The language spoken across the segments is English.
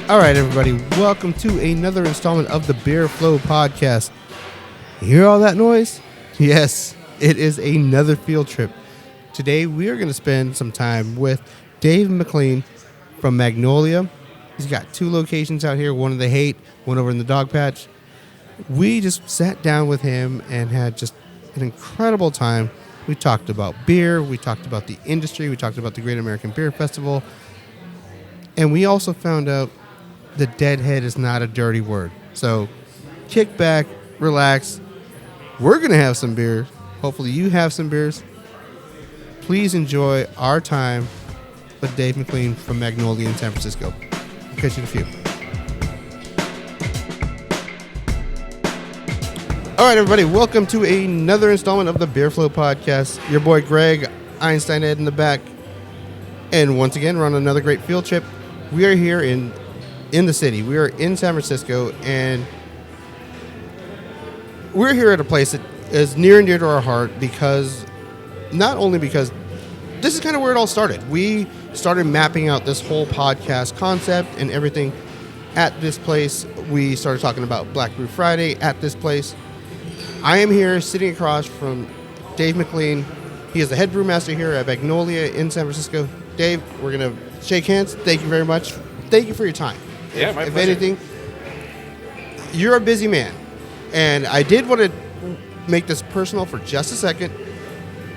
All right, everybody, welcome to another installment of the Beer Flow Podcast. You hear all that noise? Yes, it is another field trip. Today, we are going to spend some time with Dave McLean from Magnolia. He's got two locations out here, one in the Haight, one over in the Dogpatch. We just sat down with him and had just an incredible time. We talked about beer, we talked about the industry, we talked about the Great American Beer Festival, and we also found out the deadhead is not a dirty word. So kick back, relax. We're going to have some beer. Hopefully you have some beers. Please enjoy our time with Dave McLean from Magnolia in San Francisco. We'll catch you in a few. All right, everybody, welcome to another installment of the Beer Flow Podcast. Your boy Greg, Einstein Ed in the back. And once again, we're on another great field trip. We are here in the city. We are in San Francisco, and we're here at a place that is near and dear to our heart not only because this is kind of where it all started. We started mapping out this whole podcast concept and everything at this place. We started talking about Black Brew Friday at this place. I am here sitting across from Dave McLean. He is the head brewmaster here at Magnolia in San Francisco. Dave, we're going to shake hands. Thank you very much. Thank you for your time. Yeah, my if pleasure. anything, you're a busy man, and I did want to make this personal for just a second.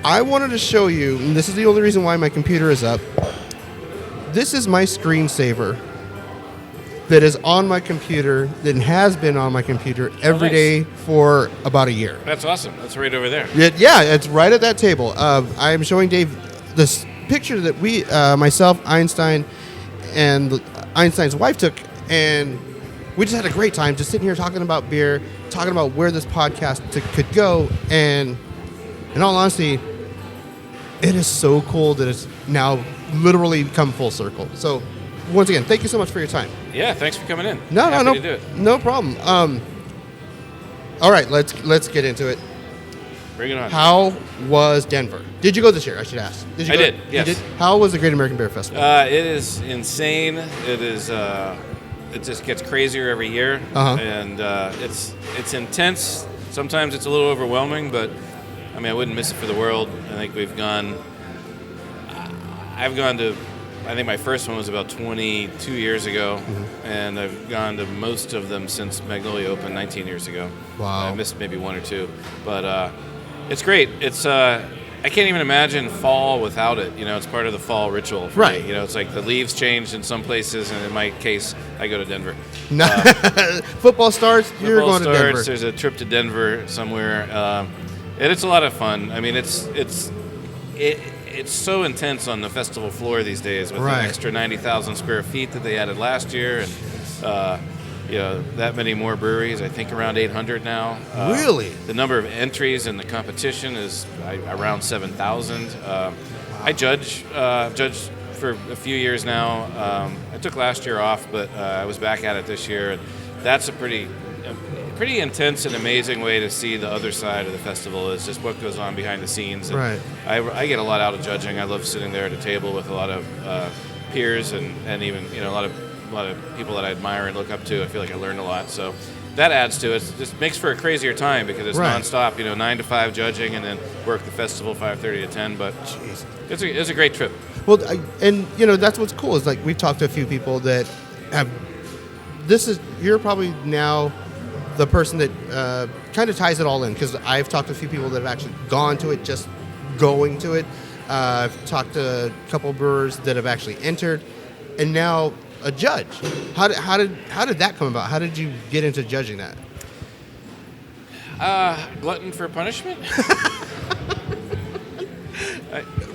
I wanted to show you, and this is the only reason why my computer is up. This is my screensaver that is on my computer, that has been on my computer every day for about a year. That's awesome. That's right over there. Yeah, it's right at that table. I am showing Dave this picture that we, myself, Einstein, and Einstein's wife took, and we just had a great time just sitting here talking about beer, talking about where this podcast could go, and in all honesty, it is so cool that it's now literally come full circle. So once again, thank you so much for your time. Yeah, thanks for coming in. No Happy to do it. no problem. All right, let's get into it. Bring it on. How was Denver? Did you go this year? I should ask. I did, yes. You did? How was the Great American Beer Festival? It is insane. It is. It just gets crazier every year, and it's intense. Sometimes it's a little overwhelming, but I mean, I wouldn't miss it for the world. I think I've gone to. I think my first one was about 22 years ago, and I've gone to most of them since Magnolia opened 19 years ago. Wow. I missed maybe one or two, but it's great. It's I can't even imagine fall without it. You know, it's part of the fall ritual for me. You know, it's like the leaves changed in some places, and in my case, I go to Denver. Football starts, you're going to Denver. There's a trip to Denver somewhere, and it's a lot of fun. I mean, it's so intense on the festival floor these days with the extra 90,000 square feet that they added last year, and you know, that many more breweries. I think around 800 now. Really? The number of entries in the competition is around 7,000. I judged for a few years now. I took last year off, but I was back at it this year, and that's a pretty intense and amazing way to see the other side of the festival, is just what goes on behind the scenes. And I get a lot out of judging. I love sitting there at a table with a lot of peers and even, you know, a lot of people that I admire and look up to. I feel like I learned a lot. So that adds to it. It just makes for a crazier time because it's nonstop, you know, 9 to 5 judging and then work the festival 5:30 to 10. But it's a great trip. Well, and you know, that's what's cool is like we've talked to a few people that have. You're probably now the person that kind of ties it all in, because I've talked to a few people that have actually gone to it, just going to it. I've talked to a couple brewers that have actually entered, and now a judge. How did that come about? How did you get into judging that? Glutton for punishment.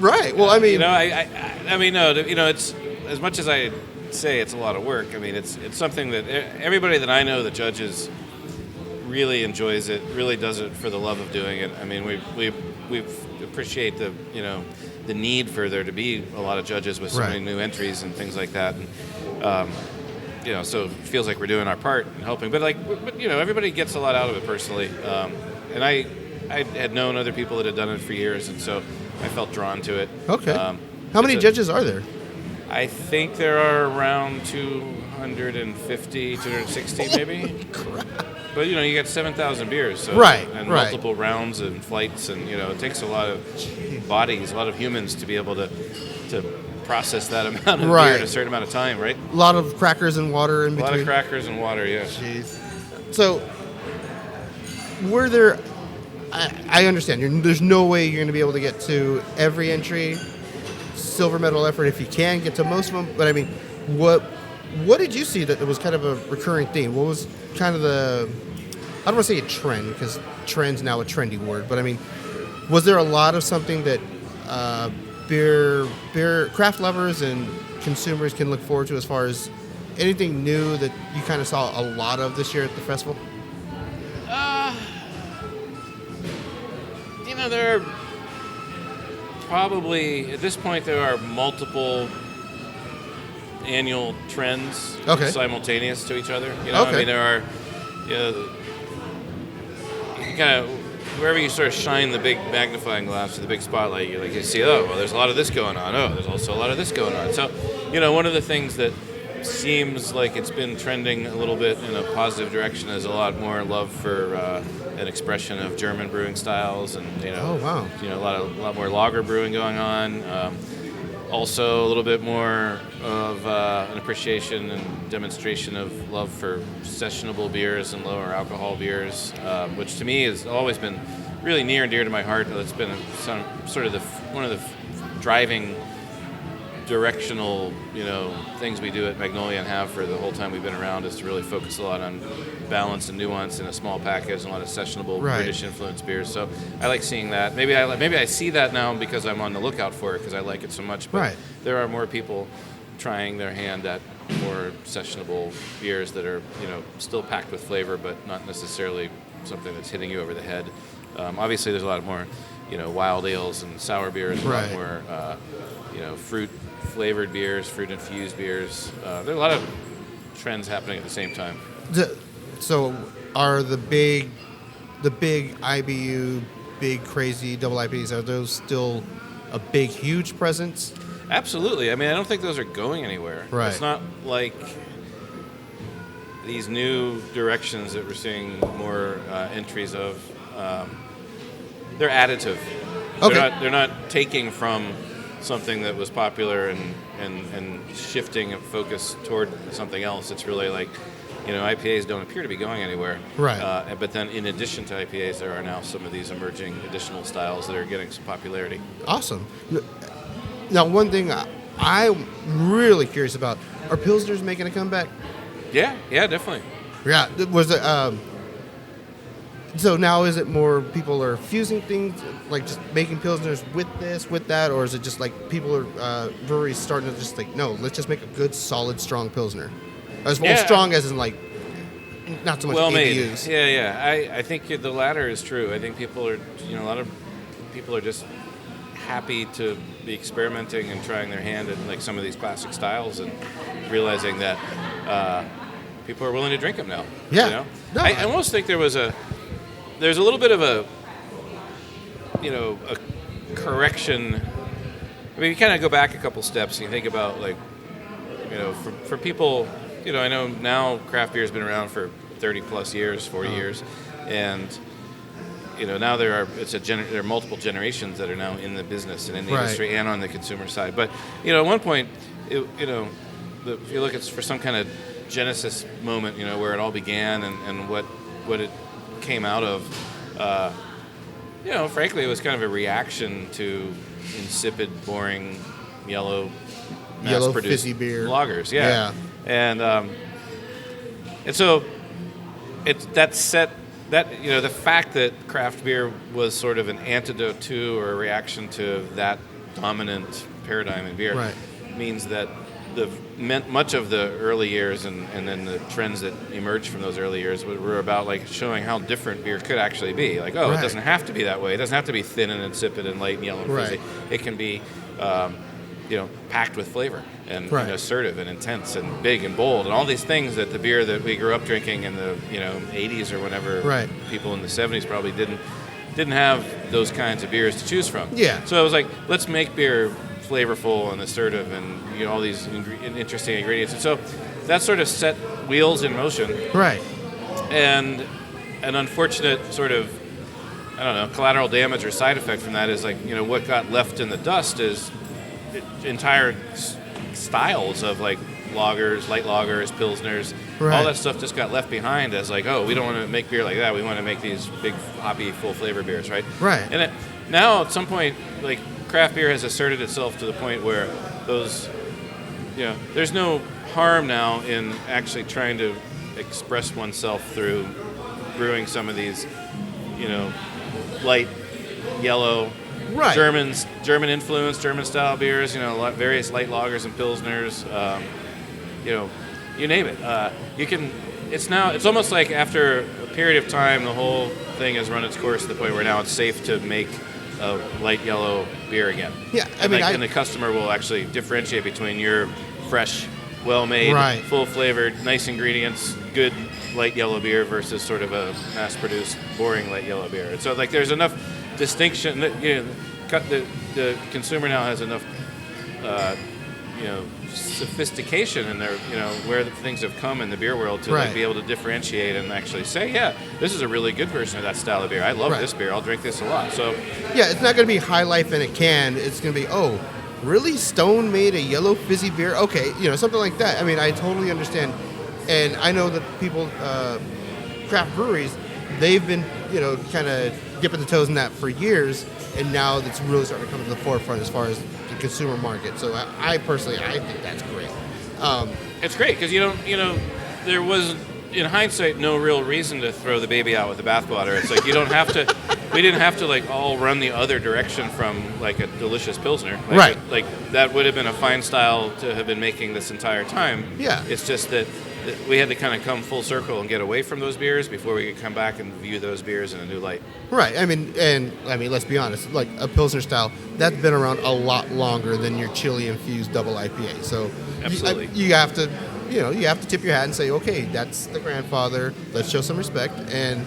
Right. Well, I mean, you know, I mean, no, you know, it's as much as I say it's a lot of work. I mean, it's something that everybody that I know that judges really enjoys it, really does it for the love of doing it. I mean, we appreciate the need for there to be a lot of judges with so many new entries and things like that. And, you know, so it feels like we're doing our part in helping. But you know, everybody gets a lot out of it personally. And I had known other people that had done it for years, and so I felt drawn to it. Okay. How many judges are there? I think there are around 200 250, 260 maybe. Crap. But, you got 7,000 beers. So, Right, and right. multiple rounds and flights. And, it takes a lot of bodies, a lot of humans to be able to process that amount of beer in a certain amount of time, right? A lot of crackers and water in between. A lot of crackers and water, yeah. Jeez. So, were there... I understand. There's no way you're going to be able to get to every entry, silver medal effort, if you can get to most of them. But, I mean, what did you see that was kind of a recurring theme? What was kind of the... I don't want to say a trend, because trend's now a trendy word. But, I mean, was there a lot of something that beer craft lovers and consumers can look forward to as far as anything new that you kind of saw a lot of this year at the festival? There are probably, at this point, there are multiple annual trends simultaneous to each other. I mean, there are, you kind of, wherever you sort of shine the big magnifying glass to the big spotlight, you see, there's a lot of this going on. There's also a lot of this going on. So, one of the things that seems like it's been trending a little bit in a positive direction is a lot more love for an expression of German brewing styles, and a lot more lager brewing going on. Also, a little bit more of an appreciation and demonstration of love for sessionable beers and lower alcohol beers, which to me has always been really near and dear to my heart. It's been one of the driving directional, things we do at Magnolia and have for the whole time we've been around, is to really focus a lot on balance and nuance in a small package and a lot of sessionable British influenced beers. So I like seeing that. Maybe I see that now because I'm on the lookout for it because I like it so much. But there are more people trying their hand at more sessionable beers that are, still packed with flavor, but not necessarily something that's hitting you over the head. Obviously, there's a lot more, wild ales and sour beers, a lot more, fruit flavored beers, fruit infused beers. There are a lot of trends happening at the same time. So are the big IBU, big crazy double IPs, are those still a big, huge presence? Absolutely. I mean, I don't think those are going anywhere. Right. It's not like these new directions that we're seeing more entries of. They're additive. Okay. They're not taking from something that was popular and shifting a focus toward something else. It's really like, IPAs don't appear to be going anywhere. Right. But then in addition to IPAs, there are now some of these emerging additional styles that are getting some popularity. Awesome. Now, one thing I'm really curious about, are Pilsners making a comeback? Yeah, definitely. Yeah. Was it... So now is it more people are fusing things, like just making Pilsners with this, with that, or is it just like people are, breweries starting to just like, no, let's just make a good, solid, strong Pilsner? As well, strong as in like, not so much well ABUs. Made. Yeah. I think the latter is true. I think people are, a lot of people are just happy to be experimenting and trying their hand at like some of these classic styles and realizing that people are willing to drink them now. Yeah. No, I almost think there's a little bit of a correction. I mean, you kind of go back a couple steps and you think about like, for people, I know now craft beer has been around for 30 plus years, 40 years, and now there are multiple generations that are now in the business and in the industry and on the consumer side. But at one point, if you look at for some kind of genesis moment, where it all began and what it came out of, frankly, it was kind of a reaction to insipid, boring, yellow mass-produced fizzy beer lagers. Yeah. And so the fact that craft beer was sort of an antidote to or a reaction to that dominant paradigm in beer means that much of the early years and then the trends that emerged from those early years were about like showing how different beer could actually be. Like, it doesn't have to be that way. It doesn't have to be thin and insipid and light and yellow and fizzy. It can be, packed with flavor and assertive and intense and big and bold and all these things that the beer that we grew up drinking in the 80s or whenever people in the 70s probably didn't have those kinds of beers to choose from. Yeah. So it was like, let's make beer flavorful and assertive and all these interesting ingredients. And so that sort of set wheels in motion. Right. And an unfortunate sort of, I don't know, collateral damage or side effect from that is like, what got left in the dust is entire styles of like lagers, light lagers, pilsners, all that stuff just got left behind as like, oh, we don't want to make beer like that. We want to make these big, hoppy, full flavor beers, right? Right. And now at some point, like craft beer has asserted itself to the point where those, there's no harm now in actually trying to express oneself through brewing some of these, light yellow, German influence, German style beers, various light lagers and pilsners, you name it. It's almost like after a period of time, the whole thing has run its course to the point where now it's safe to make a light yellow beer again. Yeah, and the customer will actually differentiate between your fresh, well-made, full-flavored, nice ingredients, good light yellow beer versus sort of a mass-produced, boring light yellow beer. And so, like, there's enough distinction that the consumer now has enough, sophistication in their, where the things have come in the beer world to like, be able to differentiate and actually say, yeah, this is a really good version of that style of beer. I love this beer. I'll drink this a lot. So, yeah, it's not going to be High Life in a can. It's going to be, oh, really? Stone made a yellow fizzy beer? Okay, something like that. I mean, I totally understand. And I know that people, craft breweries, they've been, kind of dipping the toes in that for years, and now it's really starting to come to the forefront as far as the consumer market. So I personally think that's great. It's great because there was, in hindsight, no real reason to throw the baby out with the bathwater. It's like you don't have to. We didn't have to like all run the other direction from like a delicious pilsner. Like that would have been a fine style to have been making this entire time. Yeah. It's just that we had to kind of come full circle and get away from those beers before we could come back and view those beers in a new light. Right. I mean, let's be honest. Like a pilsner style, that's been around a lot longer than your chili infused double IPA. So absolutely, you have to, you have to tip your hat and say, okay, that's the grandfather. Let's show some respect and.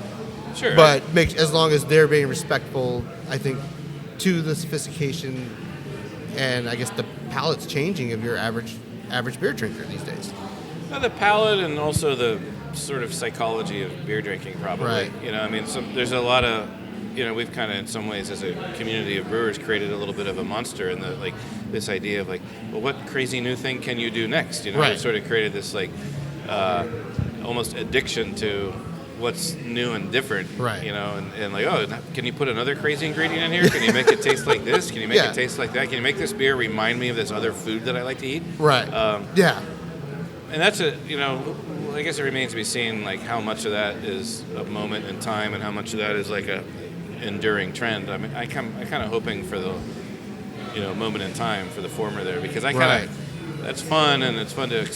Sure. But as long as they're being respectful, I think, to the sophistication and I guess the palate's changing of your average beer drinker these days. The palate and also the sort of psychology of beer drinking, probably. Right. There's a lot of, we've kind of in some ways as a community of brewers created a little bit of a monster in this idea of like, well, what crazy new thing can you do next? We've sort of created this like almost addiction to what's new and different, right? And like, oh, can you put another crazy ingredient in here? Can you make it taste like this? Can you make it taste like that? Can you make this beer remind me of this other food that I like to eat? Right. And that's I guess it remains to be seen, like how much of that is a moment in time and how much of that is like a enduring trend. I mean, I kind of hoping for the, moment in time for the former there because I kind of that's fun and it's fun to,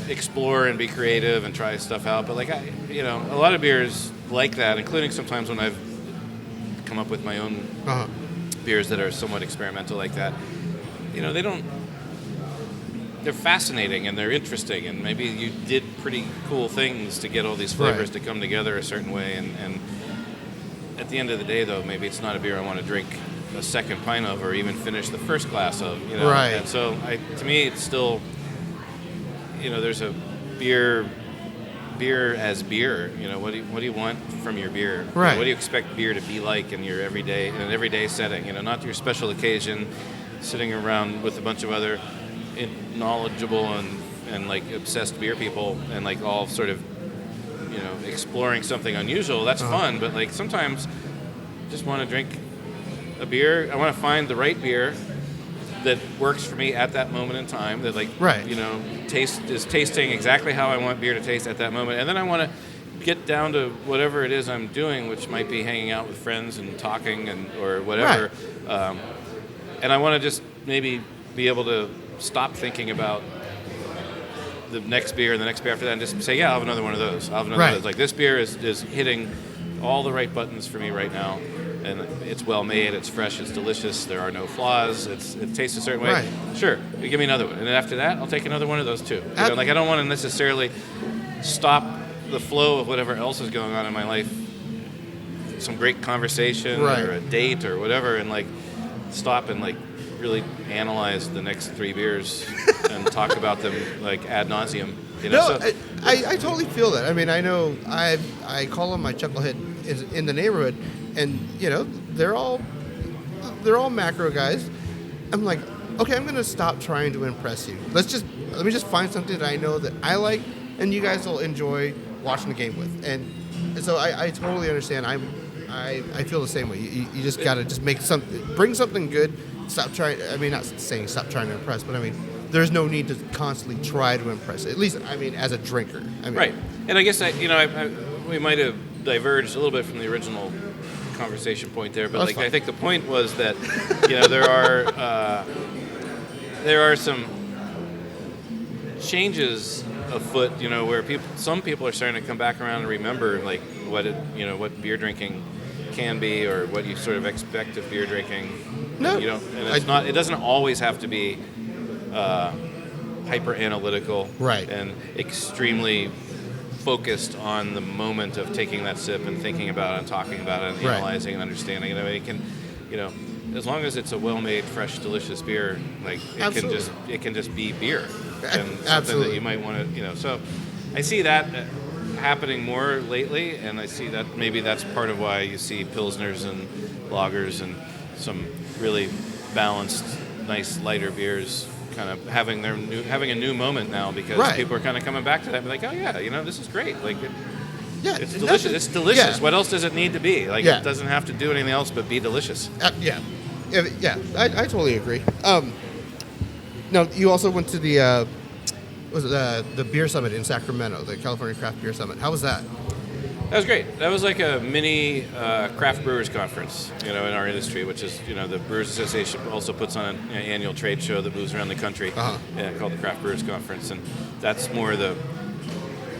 explore and be creative and try stuff out, but like a lot of beers like that, including sometimes when I've come up with my own beers that are somewhat experimental like that, they're fascinating and they're interesting and maybe you did pretty cool things to get all these flavors to come together a certain way and at the end of the day though, maybe it's not a beer I want to drink a second pint of or even finish the first glass of, and so to me it's still there's a beer as beer. What do you want from your beer? Right. What do you expect beer to be like in your in an everyday setting? Not your special occasion, sitting around with a bunch of other knowledgeable and like obsessed beer people and like all sort of exploring something unusual. That's fun, but like sometimes just want to drink a beer. I want to find the right beer that works for me at that moment in time, that is tasting exactly how I want beer to taste at that moment. And then I want to get down to whatever it is I'm doing, which might be hanging out with friends and talking or whatever. Right. And I want to just maybe be able to stop thinking about the next beer and the next beer after that and just say, I'll have another one of those. I'll have another one of those. Like this beer is hitting all the right buttons for me right now. And it's well made, it's fresh, it's delicious, there are no flaws, it tastes a certain way. Right. Sure, you give me another one. And then after that, I'll take another one of those too. I don't want to necessarily stop the flow of whatever else is going on in my life, some great conversation or a date or whatever, and like stop and like really analyze the next 3 beers and talk about them like ad nauseum. No, I totally feel that. I mean, I know I call them my chucklehead in the neighborhood, and they're all macro guys. I'm like, okay, I'm gonna stop trying to impress you. Let me just find something that I know that I like, and you guys will enjoy watching the game with. And so I totally understand. I feel the same way. You just gotta just bring something good. Stop trying. I mean, not saying stop trying to impress, but I mean, there's no need to constantly try to impress. At least, I mean, as a drinker. Right. And I guess we might have diverged a little bit from the original conversation point there, but I think the point was that there are some changes afoot, where some people are starting to come back around and remember like what beer drinking can be, or what you sort of expect of beer drinking. No, and it doesn't always have to be hyper analytical, right, and extremely focused on the moment of taking that sip and thinking about it and talking about it and analyzing and understanding it. I mean, it can, as long as it's a well-made, fresh, delicious beer, like it can just be beer, and something that you might want to, So, I see that happening more lately, and I see that maybe that's part of why you see pilsners and lagers and some really balanced, nice, lighter beers kind of having a new moment now, because people are kind of coming back to that and be like, oh yeah, this is great. Like, it's delicious. It's delicious. Yeah. What else does it need to be? Like, it doesn't have to do anything else but be delicious. I totally agree. Now, you also went to the beer summit in Sacramento, the California Craft Beer Summit. How was that? That was great. That was like a mini craft brewers conference, in our industry, which is, the Brewers Association also puts on an annual trade show that moves around the country called the Craft Brewers Conference, and that's more the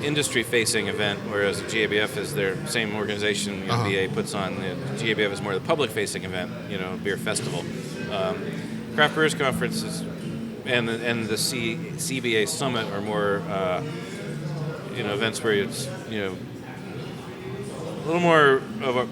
industry-facing event, whereas the GABF is their same organization. BA puts on. The GABF is more the public-facing event, beer festival. Craft Brewers Conference is, and the CBA Summit are more, events where it's, a little more of a,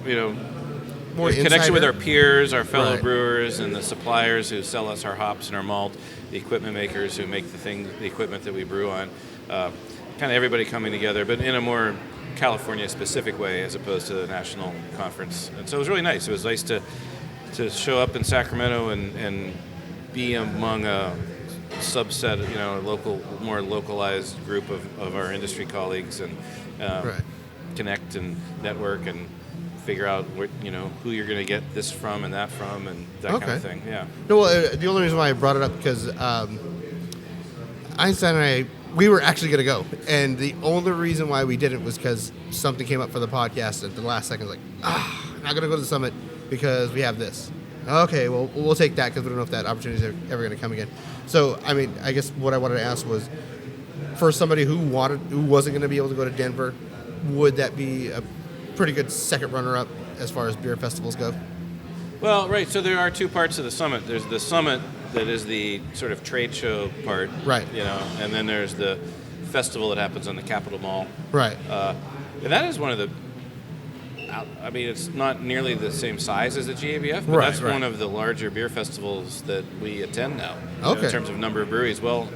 more connection with our peers, our fellow brewers, and the suppliers who sell us our hops and our malt, the equipment makers who make the equipment that we brew on. Kind of everybody coming together, but in a more California-specific way as opposed to the national conference. And so it was really nice. It was nice to show up in Sacramento and be among a subset, a more localized group of our industry colleagues, and connect and network and figure out who you're going to get this from and that from and that kind of thing. Yeah. No, well, the only reason why I brought it up because Einstein and we were actually going to go, and the only reason why we didn't was because something came up for the podcast at the last second. Like, I'm not going to go to the summit because we have this. Okay, well, we'll take that because we don't know if that opportunity is ever going to come again. So, I mean, I guess what I wanted to ask was, for somebody who wasn't going to be able to go to Denver, would that be a pretty good second runner-up as far as beer festivals go? Well, right. So there are two parts of the summit. There's the summit that is the sort of trade show part, right? And then there's the festival that happens on the Capitol Mall, right? And that is one of the. I mean, it's not nearly the same size as the GABF, but that's one of the larger beer festivals that we attend now. In terms of number of breweries, well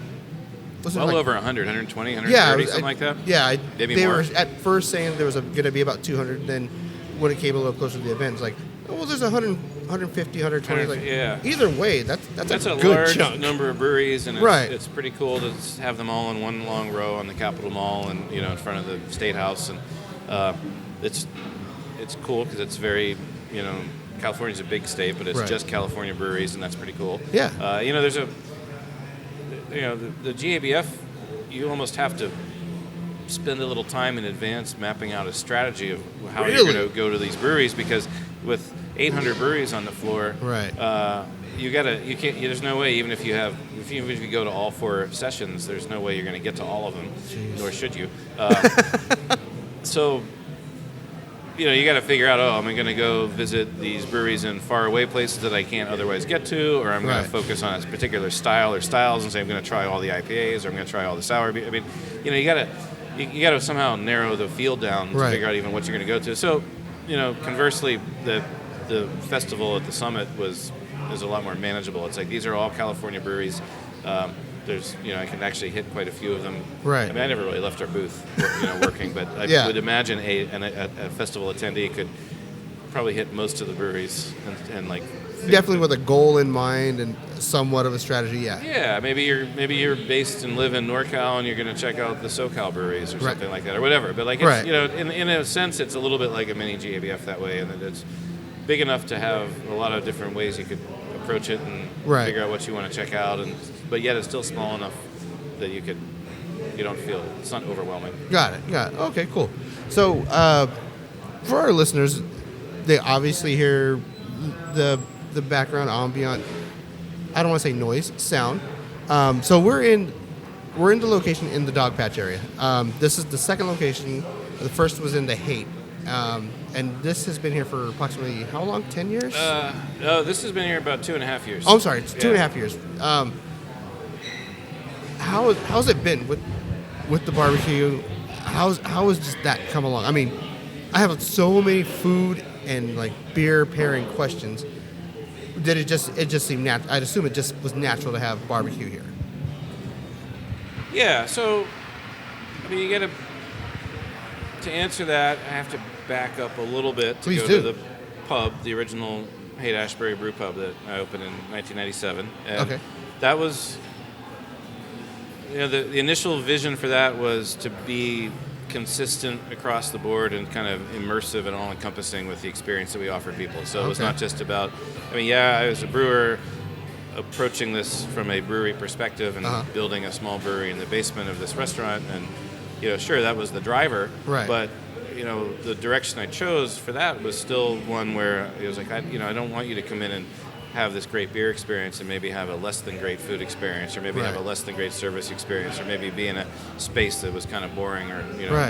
over 100, 120, 130, something like that. Yeah, maybe they more. were at first saying there was going to be about 200. Then when it came a little closer to the event, it's like, there's 100, 150, 120. Like, either way, that's a good large chunk. Number of breweries, and it's pretty cool to have them all in one long row on the Capitol Mall and in front of the State House, and it's cool because it's very California's a big state, but it's just California breweries, and that's pretty cool. Yeah. There's the GABF, you almost have to spend a little time in advance mapping out a strategy of how you're going to go to these breweries, because with 800 breweries on the floor, there's no way, even if you go to all 4 sessions, there's no way you're going to get to all of them. Jeez. Nor should you. So you got to figure out, am I going to go visit these breweries in faraway places that I can't otherwise get to, or I'm going to focus on a particular style or styles and say I'm going to try all the IPAs, or I'm going to try all the sour beer. I mean, you got to somehow narrow the field down to figure out even what you're going to go to. So, conversely, the festival at the summit was is a lot more manageable. It's like these are all California breweries. There's, I can actually hit quite a few of them. Right. I mean, I never really left our booth, working, but I would imagine a festival attendee could probably hit most of the breweries and like. Definitely with a goal in mind and somewhat of a strategy. Yeah. Yeah. Maybe you're based and live in NorCal and you're going to check out the SoCal breweries or something like that or whatever. But like, it's, in a sense, it's a little bit like a mini GABF that way, and that it's big enough to have a lot of different ways you could approach it and figure out what you want to check out, but yet it's still small enough that you don't feel it. It's not overwhelming. Got it. Okay, cool. So for our listeners, they obviously hear the background ambient. I don't want to say noise, sound. So we're in the location in the Dogpatch area. This is the second location. The first was in the Haight. And this has been here for approximately how long? 10 years? No, this has been here about 2.5 years. Oh, I'm sorry. It's 2.5 years. How's it been with the barbecue? How has just that come along? I mean, I have so many food and like beer pairing questions that it just seemed natural. I'd assume it just was natural to have barbecue here. Yeah. So, I mean, to answer that, I have to back up a little bit to go to the pub, the original Haight-Ashbury Brew Pub that I opened in 1997. And that was, the initial vision for that was to be consistent across the board and kind of immersive and all-encompassing with the experience that we offered people. So it was not just about, I was a brewer approaching this from a brewery perspective and building a small brewery in the basement of this restaurant, and sure, that was the driver, but the direction I chose for that was still one where it was like, I don't want you to come in and have this great beer experience and maybe have a less than great food experience, or maybe have a less than great service experience, or maybe be in a space that was kind of boring or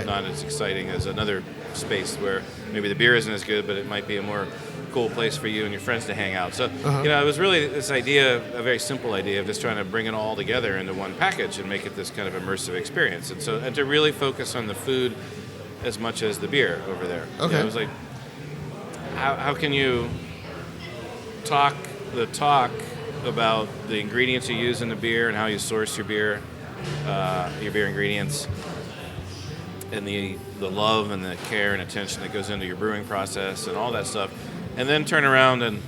not as exciting as another space where maybe the beer isn't as good, but it might be a more cool place for you and your friends to hang out. So, it was really this idea, a very simple idea of just trying to bring it all together into one package and make it this kind of immersive experience. And to really focus on the food as much as the beer over there. It was like, how can you talk about the ingredients you use in the beer and how you source your beer ingredients, and the love and the care and attention that goes into your brewing process and all that stuff, and then turn around and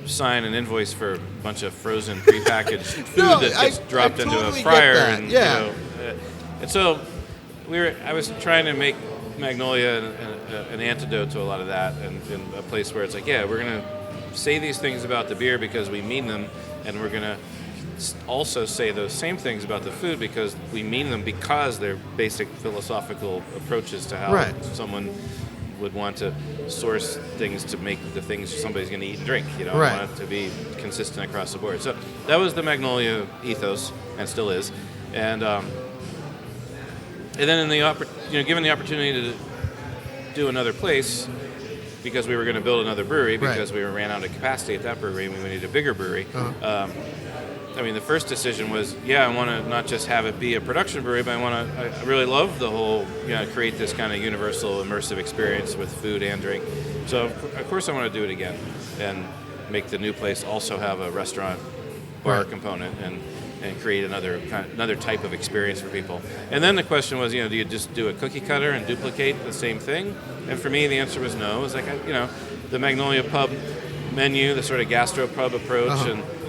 sign an invoice for a bunch of frozen prepackaged food that gets dropped into a fryer, and so I was trying to make Magnolia an antidote to a lot of that, and a place where it's like, we're gonna say these things about the beer because we mean them, and we're gonna also say those same things about the food because we mean them, because they're basic philosophical approaches to how someone would want to source things to make the things somebody's going to eat and drink. I want it to be consistent across the board. So that was the Magnolia ethos, and still is. And then given the opportunity to do another place, because we were going to build another brewery, because we ran out of capacity at that brewery and we needed a bigger brewery. The first decision was, I want to not just have it be a production brewery, but I really love the whole, create this kind of universal immersive experience with food and drink. So of course I want to do it again and make the new place also have a restaurant bar component and create another type of experience for people. And then the question was, do you just do a cookie cutter and duplicate the same thing? And for me, the answer was no. It was like, the Magnolia Pub menu, the sort of gastro pub approach,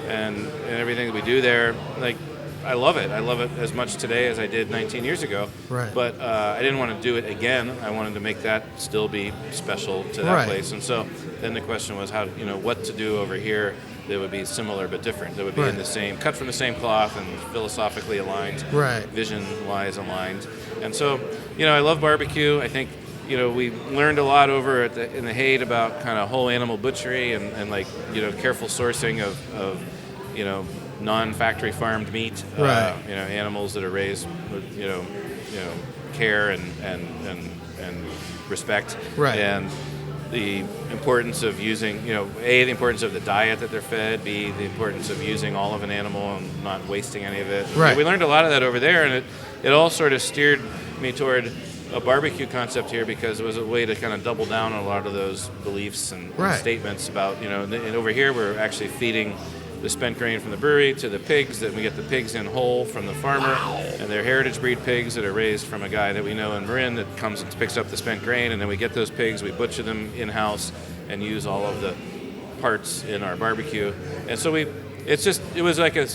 and everything that we do there, like, I love it. I love it as much today as I did 19 years ago. But I didn't want to do it again. I wanted to make that still be special to that place. And so then the question was what to do over here that would be similar but different, that would be in the same, cut from the same cloth and philosophically aligned, vision-wise aligned. And so, I love barbecue. I think, we learned a lot over in the Haight about kind of whole animal butchery and careful sourcing of non-factory farmed meat, animals that are raised with, care and respect. And the importance of using, A, the importance of the diet that they're fed, B, the importance of using all of an animal and not wasting any of it. We learned a lot of that over there, and it all sort of steered me toward, a barbecue concept here because it was a way to kind of double down on a lot of those beliefs and statements about, and over here we're actually feeding the spent grain from the brewery to the pigs, that we get the pigs in whole from the farmer, and they're heritage breed pigs that are raised from a guy that we know in Marin that comes and picks up the spent grain, and then we get those pigs, we butcher them in-house and use all of the parts in our barbecue. And so it was like a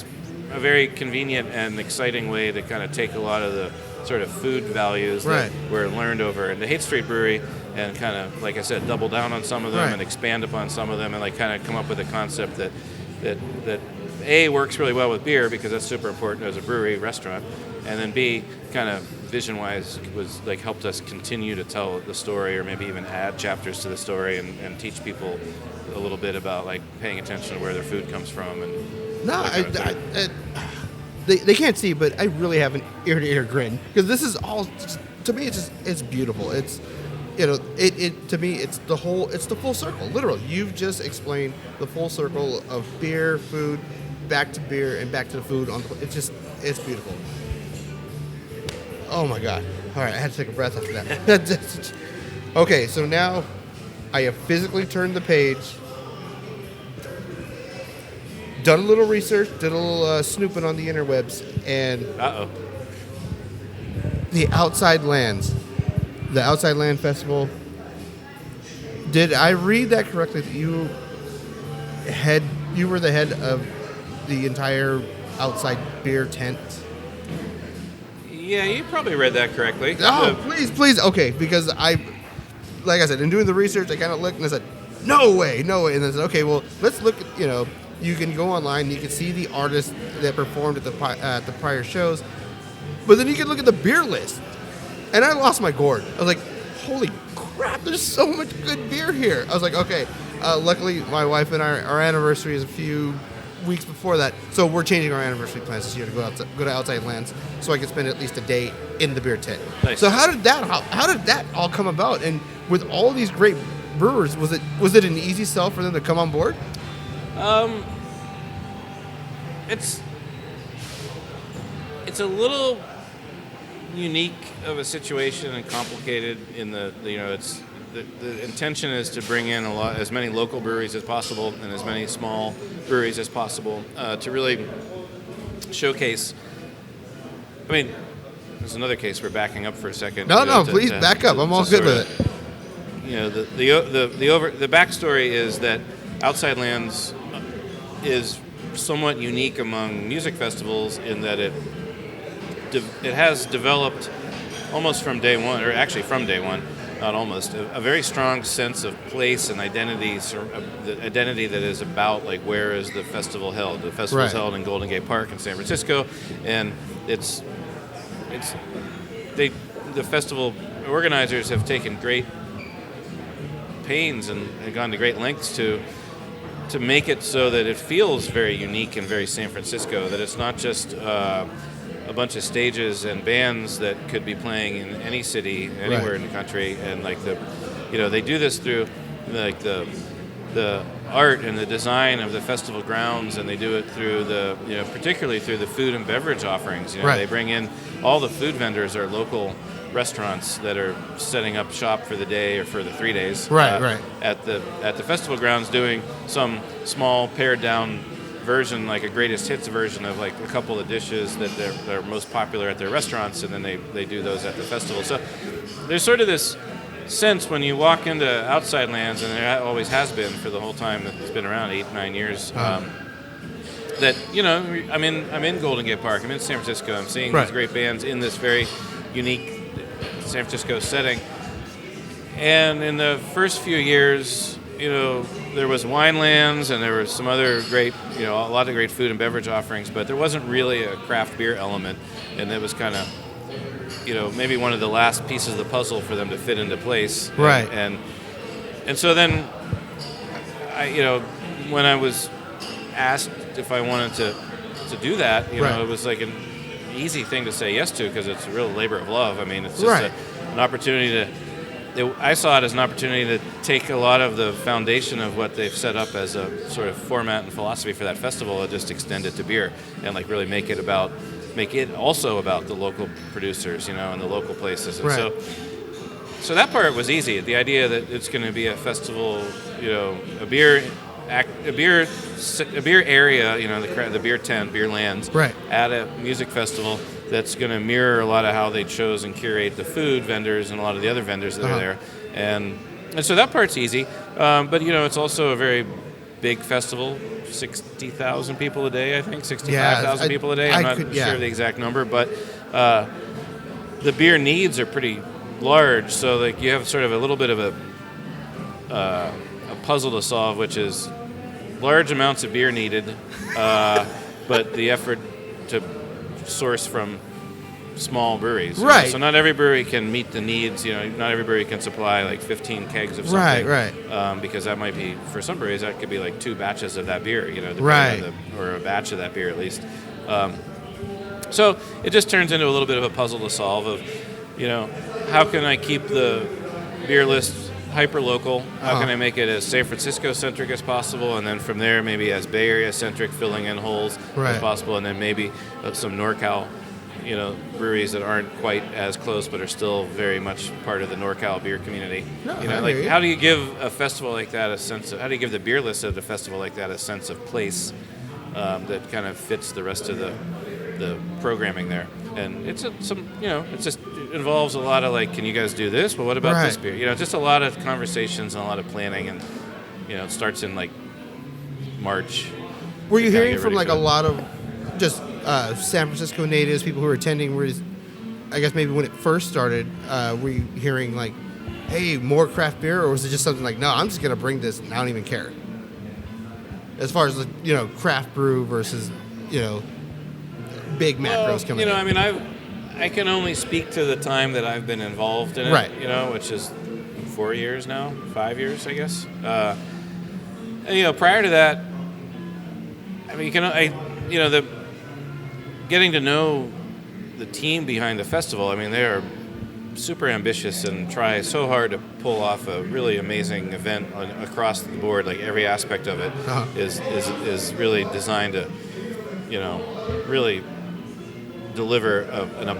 very convenient and exciting way to kind of take a lot of the sort of food values that were learned over in the Haight Street Brewery and kind of, like I said, double down on some of them and expand upon some of them, and like kind of come up with a concept that A, works really well with beer because that's super important as a brewery restaurant, and then B, kind of vision-wise was like helped us continue to tell the story or maybe even add chapters to the story and teach people a little bit about like paying attention to where their food comes from. And they can't see, but I really have an ear-to-ear grin because this is all, to me, it's beautiful. It's, to me, it's the full circle. Literally, you've just explained the full circle of beer, food, back to beer, and back to the food. It's beautiful. Oh my God! All right, I had to take a breath after that. Okay, so now I have physically turned the page, done a little research, did a little snooping on the interwebs, and the Outside Lands Festival. Did I read that correctly? That you were the head of the entire outside beer tent? Yeah, you probably read that correctly. Oh, please. Okay, because like I said, in doing the research, I kind of looked and I said, no way. And then I said, okay, well, let's look at, you can go online, you can see the artists that performed at the prior shows, but then you can look at the beer list. And I lost my gourd. I was like, holy crap, there's so much good beer here. I was like, okay. Luckily, my wife and our anniversary is a few weeks before that, so we're changing our anniversary plans this year to go to Outside Lands so I can spend at least a day in the beer tent. Nice. So how did that all come about? And with all these great brewers, was it an easy sell for them to come on board? It's a little unique of a situation and complicated in the intention is to bring in as many local breweries as possible and as many small breweries as possible to really showcase. I mean, there's another case we're backing up for a second. Please back up. I'm all good with it. The backstory is that Outside Lands is somewhat unique among music festivals in that it has developed almost from day one, or actually from day one, not almost, a very strong sense of place and identity, the identity that is about like where is the festival held. The festival is held in Golden Gate Park in San Francisco, and the festival organizers have taken great pains and gone to great lengths to make it so that it feels very unique and very San Francisco, that it's not just a bunch of stages and bands that could be playing in any city anywhere in the country, and like they do this through like the art and the design of the festival grounds, and they do it through particularly through the food and beverage offerings. They bring in all the food vendors are local restaurants that are setting up shop for the day or for the 3 days at the festival grounds, doing some small pared down version, like a greatest hits version of like a couple of dishes that they're most popular at their restaurants, and then they do those at the festival. So there's sort of this sense when you walk into Outside Lands, and there always has been for the whole time that it's been around 8-9 years, that I'm in Golden Gate Park, I'm in San Francisco, I'm seeing these great bands in this very unique San Francisco setting, and in the first few years, there was Winelands and there was some other great, a lot of great food and beverage offerings, but there wasn't really a craft beer element, and it was kind of, maybe one of the last pieces of the puzzle for them to fit into place. And so then, when I was asked if I wanted to do that, it was like an easy thing to say yes to because it's a real labor of love. I mean, it's just an opportunity I saw it as an opportunity to take a lot of the foundation of what they've set up as a sort of format and philosophy for that festival and just extend it to beer and like really make it also about the local producers, and the local places. And so So that part was easy. The idea that it's going to be a festival, a beer area, the beer tent, beer lands, right, at a music festival that's going to mirror a lot of how they chose and curate the food vendors and a lot of the other vendors that are there. And so that part's easy. But, it's also a very big festival, 60,000 people a day, I think, 65,000 people a day. I'm not sure the exact number, but the beer needs are pretty large. So like you have sort of a little bit of a puzzle to solve, which is large amounts of beer needed, but the effort to source from small breweries. Right. So not every brewery can meet the needs. Not every brewery can supply like 15 kegs of something. Right. Because that might be, for some breweries, that could be like 2 batches of that beer, right. Or a batch of that beer at least. So it just turns into a little bit of a puzzle to solve of, how can I keep the beer list hyper-local? How can I make it as San Francisco-centric as possible? And then from there, maybe as Bay Area-centric, filling in holes as possible. And then maybe some NorCal, breweries that aren't quite as close but are still very much part of the NorCal beer community. How do you give a festival like that a sense of, how do you give the beer list at a festival like that a sense of place that kind of fits the rest of the programming there? And it involves a lot of like, can you guys do this? Well, what about this beer? Just a lot of conversations and a lot of planning, and it starts in like March. Were you hearing from like a lot of just San Francisco natives, people who were attending? I guess maybe when it first started, were you hearing like, hey, more craft beer, or was it just something like, no, I'm just gonna bring this and I don't even care? As far as craft brew versus big macros coming in. I can only speak to the time that I've been involved in it, which is 4 years now, 5 years, I guess. Prior to that, getting to know the team behind the festival. They are super ambitious and try so hard to pull off a really amazing event across the board. Like every aspect of it is really designed to, really deliver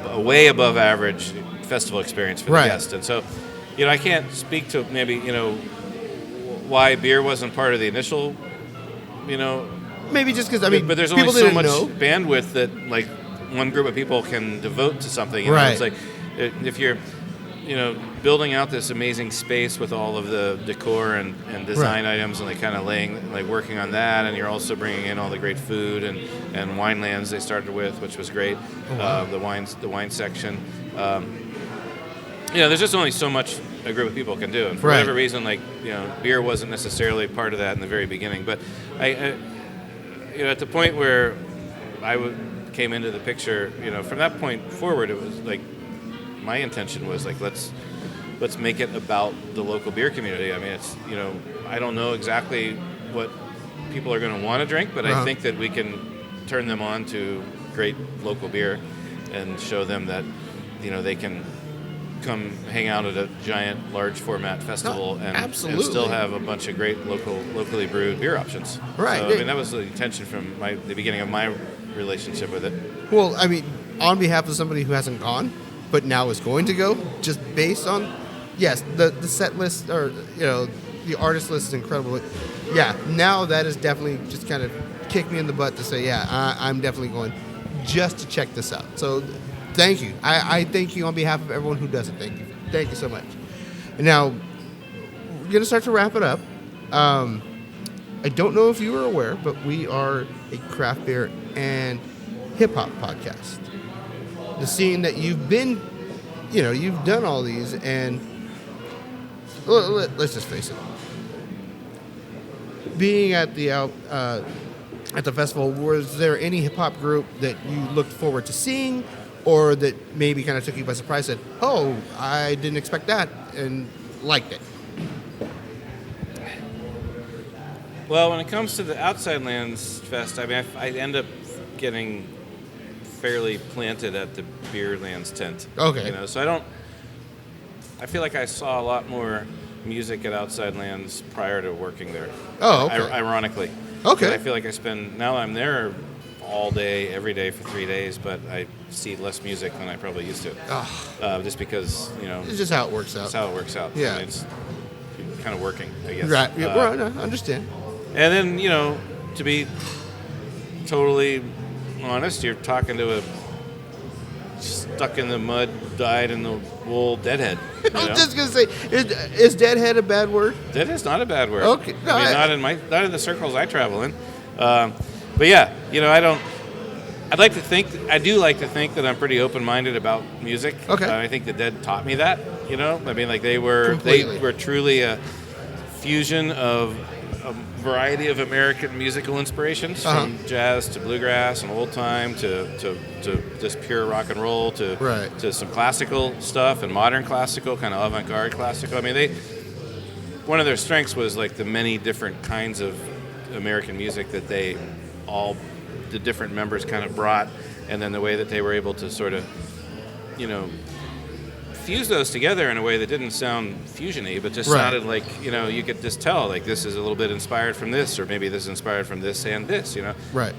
a way above average festival experience for the guest. And so, I can't speak to maybe, why beer wasn't part of the initial, maybe just because, but there's only so much bandwidth that like one group of people can devote to something. It's like if you're, building out this amazing space with all of the decor and design items and like kind of working on that, and you're also bringing in all the great food and wine lands they started with, which was great. The wine section. There's just only so much a group of people can do, and for whatever reason, beer wasn't necessarily part of that in the very beginning. But I at the point where I came into the picture, from that point forward, it was like my intention was like let's make it about the local beer community. It's I don't know exactly what people are going to want to drink, but I think that we can turn them on to great local beer and show them that they can come hang out at a giant, large format festival and still have a bunch of great locally brewed beer options. Right. So, that was the intention from the beginning of my relationship with it. Well, on behalf of somebody who hasn't gone, but now is going to go, just based on, yes, the set list, or, the artist list is incredible. Yeah, now that is definitely just kind of kicked me in the butt to say, I'm definitely going just to check this out. So thank you. I thank you on behalf of everyone who does it. Thank you. Thank you so much. Now, we're going to start to wrap it up. I don't know if you are aware, but we are a craft beer and hip-hop podcast. The scene that you've been, you've done all these, and let's just face it. Being at the festival, was there any hip-hop group that you looked forward to seeing, or that maybe kind of took you by surprise, said, oh, I didn't expect that, and liked it? Well, when it comes to the Outside Lands Fest, I end up getting fairly planted at the Beer Lands tent. Okay. So I feel like I saw a lot more music at Outside Lands prior to working there. Oh, okay. Ironically. Okay. And I feel like now I'm there all day, every day for 3 days, but I see less music than I probably used to. Just because, It's just how it works out. That's how it works out. Yeah. I mean, it's kind of working, I guess. Right. Yeah, I understand. And then, to be totally honest, you're talking to a stuck in the mud, dyed in the wool deadhead. I was just gonna say, is deadhead a bad word? Deadhead's not a bad word. Okay, no, not in the circles I travel in. But yeah, I do like to think that I'm pretty open-minded about music. Okay. I think the Dead taught me that. I mean, like they were truly a fusion of a variety of American musical inspirations, from jazz to bluegrass and old time to just pure rock and roll to some classical stuff and modern classical, kind of avant-garde classical. I mean, one of their strengths was like the many different kinds of American music that the different members kind of brought, and then the way that they were able to sort of, fuse those together in a way that didn't sound fusion-y, but just sounded like, you could just tell, like, this is a little bit inspired from this, or maybe this is inspired from this and this, Right.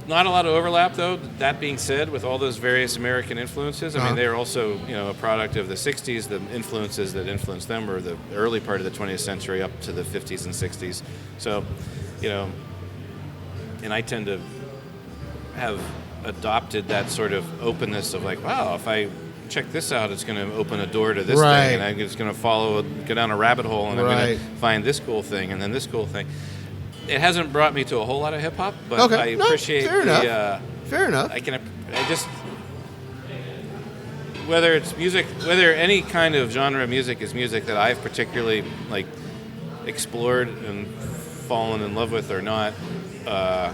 Not a lot of overlap, though. That being said, with all those various American influences, I mean, they're also, a product of the 60s. The influences that influenced them were the early part of the 20th century up to the 50s and 60s. So, and I tend to have adopted that sort of openness of like, wow, if I check this out, it's going to open a door to this thing, and I'm just going to go down a rabbit hole, and I'm going to find this cool thing, and then this cool thing. It hasn't brought me to a whole lot of hip hop, but I appreciate fair enough. I just whether it's music, whether any kind of genre of music is music that I've particularly like explored and fallen in love with or not, I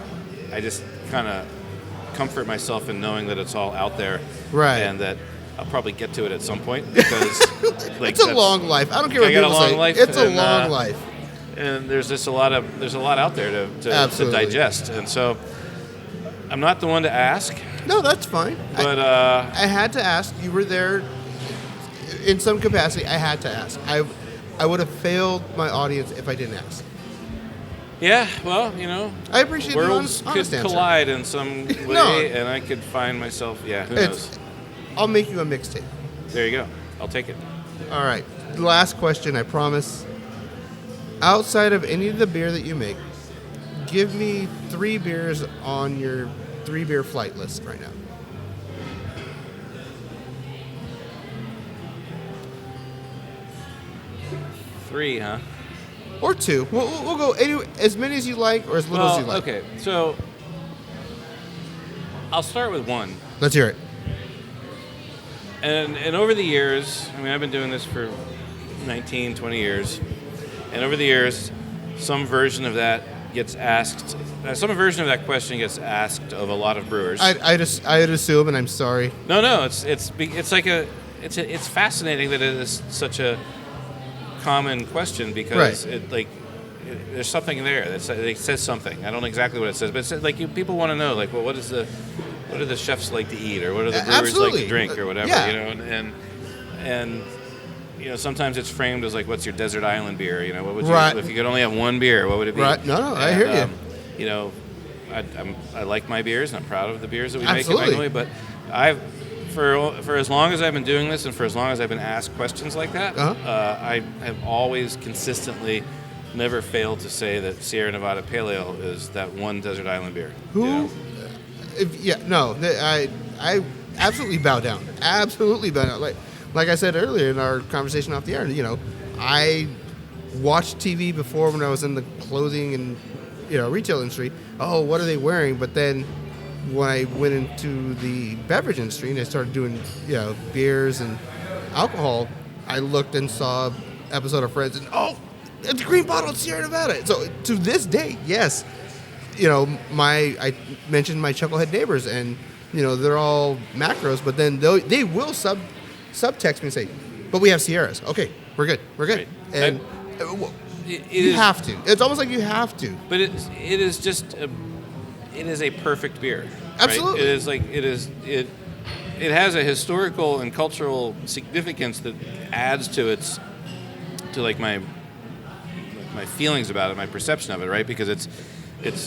just kind of comfort myself in knowing that it's all out there, and that I'll probably get to it at some point, because it's a long life. I don't care what people say. It's a long life, and there's a lot out there to digest, and so I'm not the one to ask. No, that's fine. But I had to ask. You were there in some capacity. I had to ask. I would have failed my audience if I didn't ask. Yeah, well, I appreciate worlds the honest could answer. collide in some way, and I could find myself. Yeah, who knows? I'll make you a mixtape. There you go. I'll take it. All right. Last question, I promise. Outside of any of the beer that you make, give me 3 beers on your 3-beer flight list right now. 3, huh? Or 2. We'll go as many as you like or as little as you like. Okay, so I'll start with 1. Let's hear it. And over the years, I mean, I've been doing this for 19, 20 years, and over the years, some version of that question gets asked of a lot of brewers. I'd assume, and I'm sorry. No, it's fascinating that it is such a common question, because there's something there it says something. I don't know exactly what it says, but it's like people want to know, like, well, what do the chefs like to eat, or what do the brewers like to drink, or whatever, and sometimes it's framed as like, what's your desert island beer? What would you, if you could only have one beer, what would it be? Right. No, I hear you. I like my beers, and I'm proud of the beers that we make at Magnolia, but for as long as I've been doing this, and for as long as I've been asked questions like that, I have always consistently never failed to say that Sierra Nevada Pale Ale is that one desert island beer. I absolutely bow down. Absolutely bow down. Like I said earlier in our conversation off the air, I watched TV before when I was in the clothing and retail industry. Oh, what are they wearing? But then when I went into the beverage industry and I started doing beers and alcohol, I looked and saw an episode of Friends, and it's a green bottle of Sierra Nevada. So to this day, yes, I mentioned my Chucklehead neighbors, and they're all macros, but then they will subtext me and say, but we have Sierras. Okay, we're good. Right. And you have to. It's almost like you have to. But it is a perfect beer. Absolutely. Right? It has a historical and cultural significance that adds to my feelings about it, my perception of it, right? Because it's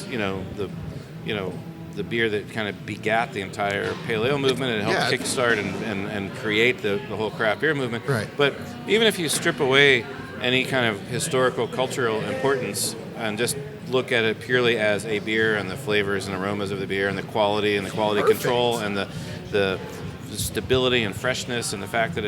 the the beer that kind of begat the entire pale ale movement and helped kickstart and create the whole craft beer movement. Right. But even if you strip away any kind of historical, cultural importance and just look at it purely as a beer and the flavors and aromas of the beer and the quality control and the stability and freshness and the fact that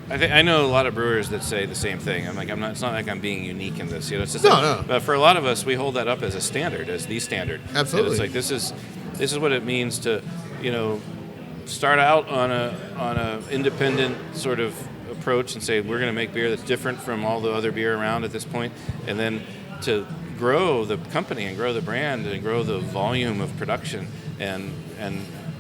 I know a lot of brewers that say the same thing. It's not like I'm being unique in this. It's just but for a lot of us, we hold that up as a standard, as the standard. Absolutely. And it's like this is what it means to, start out on a independent sort of approach and say we're going to make beer that's different from all the other beer around at this point, and then to grow the company and grow the brand and grow the volume of production and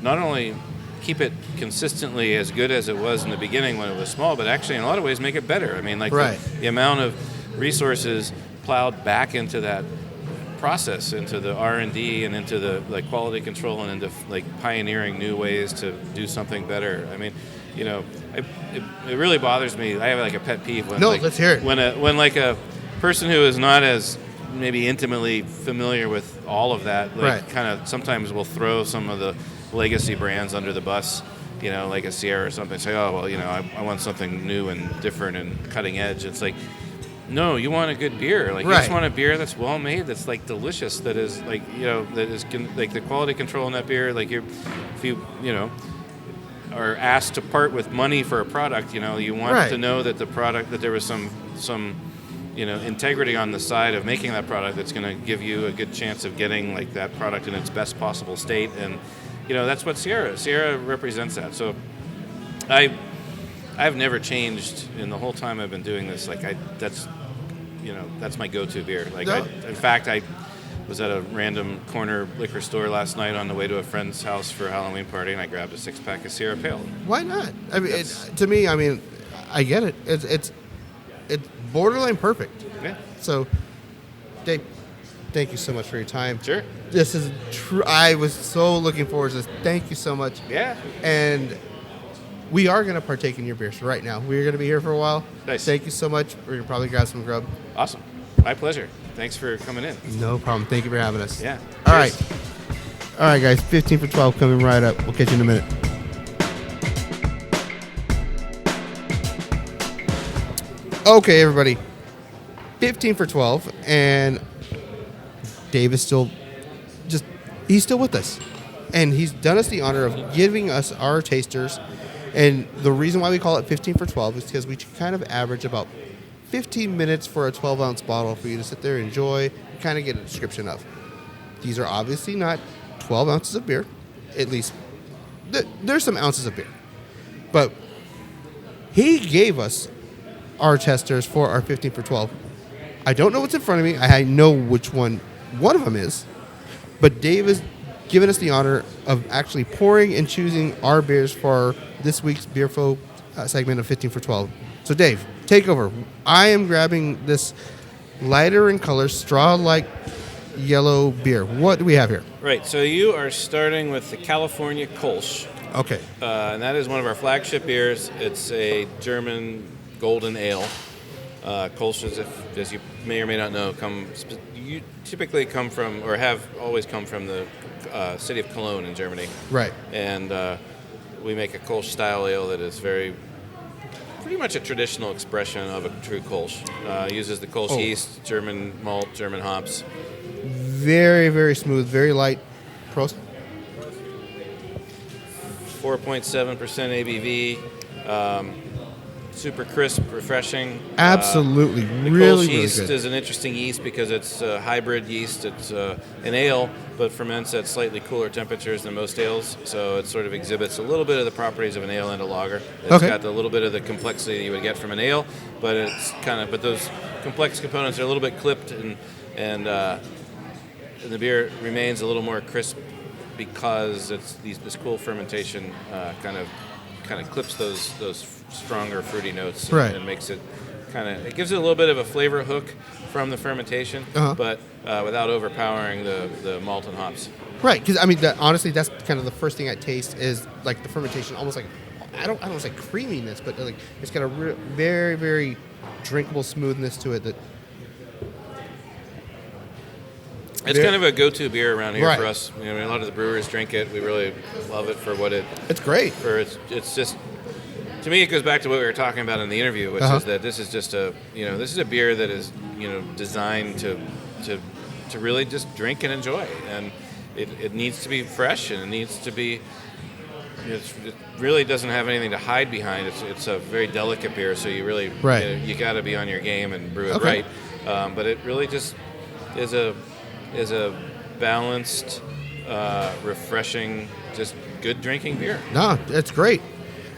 not only keep it consistently as good as it was in the beginning when it was small, but actually in a lot of ways make it better. I mean, the amount of resources plowed back into that process, into the R&D and into the quality control and into pioneering new ways to do something better. I mean, it really bothers me. I have a pet peeve when let's hear it. When a person who is not as maybe intimately familiar with all of that kind of sometimes will throw some of the legacy brands under the bus, like a Sierra or something. Say, oh well, I want something new and different and cutting edge. It's like, no, you want a good beer. You just want a beer that's well made, that's delicious, that is that is the quality control in that beer. If you are asked to part with money for a product, you want to know that the product, that there was some integrity on the side of making that product that's going to give you a good chance of getting that product in its best possible state. And that's what Sierra represents that. So I've never changed in the whole time I've been doing this. That's my go-to beer. In fact, I was at a random corner liquor store last night on the way to a friend's house for a Halloween party, and I grabbed a 6-pack of Sierra Pale. Why not? I mean, to me, I get it. It's borderline perfect. Yeah. So, Dave, thank you so much for your time. Sure. This is true. I was so looking forward to this. Thank you so much. Yeah. And we are going to partake in your beers right now. We're going to be here for a while. Nice. Thank you so much. We're going to probably grab some grub. Awesome. My pleasure. Thanks for coming in. No problem. Thank you for having us. Yeah. All right, guys. 15 for 12 coming right up. We'll catch you in a minute. Okay, everybody. 15 for 12. And Dave is he's still with us. And he's done us the honor of giving us our tasters. And the reason why we call it 15 for 12 is because we kind of average about 15 minutes for a 12-ounce bottle for you to sit there and enjoy and kind of get a description of. These are obviously not 12 ounces of beer. At least there's some ounces of beer. But he gave us our testers for our 15 for 12. I don't know what's in front of me. I know which one of them is. But Dave has given us the honor of actually pouring and choosing our beers for this week's Beer Flow segment of 15 for 12. So, Dave, take over. I am grabbing this lighter in color, straw-like yellow beer. What do we have here? Right. So you are starting with the California Kolsch. Okay. And that is one of our flagship beers. It's a German golden ale. Kolsch, as you may or may not know, you typically come from, or have always come from, the city of Cologne in Germany. Right. And we make a Kolsch style ale that is pretty much a traditional expression of a true Kolsch. Uses the Kolsch yeast, German malt, German hops. Very, very smooth, very light. Prost. 4.7% ABV. Super crisp, refreshing. Absolutely, the really, Kolsch yeast really good. is an interesting yeast because it's a hybrid yeast. It's an ale, but ferments at slightly cooler temperatures than most ales. So it sort of exhibits a little bit of the properties of an ale and a lager. It's got a little bit of the complexity that you would get from an ale, but but those complex components are a little bit clipped, and the beer remains a little more crisp because it's this cool fermentation kind of clips those stronger fruity notes, and makes it it gives it a little bit of a flavor hook from the fermentation, but without overpowering the malt and hops. Right, because honestly, that's kind of the first thing I taste is like the fermentation, almost like I don't want to say creaminess, but it's got a very, very drinkable smoothness to it. That It's kind of a go-to beer around here Right. for us. You know, a lot of the brewers drink it. We really love it for what it. It's great. It's just. To me, it goes back to what we were talking about in the interview, which is that this is just this is a beer that is, designed to really just drink and enjoy, and it needs to be fresh, and it needs to be. It really doesn't have anything to hide behind. It's a very delicate beer, so you really you got to be on your game and brew it right. But it really just is a balanced, refreshing, just good drinking beer. No, that's great.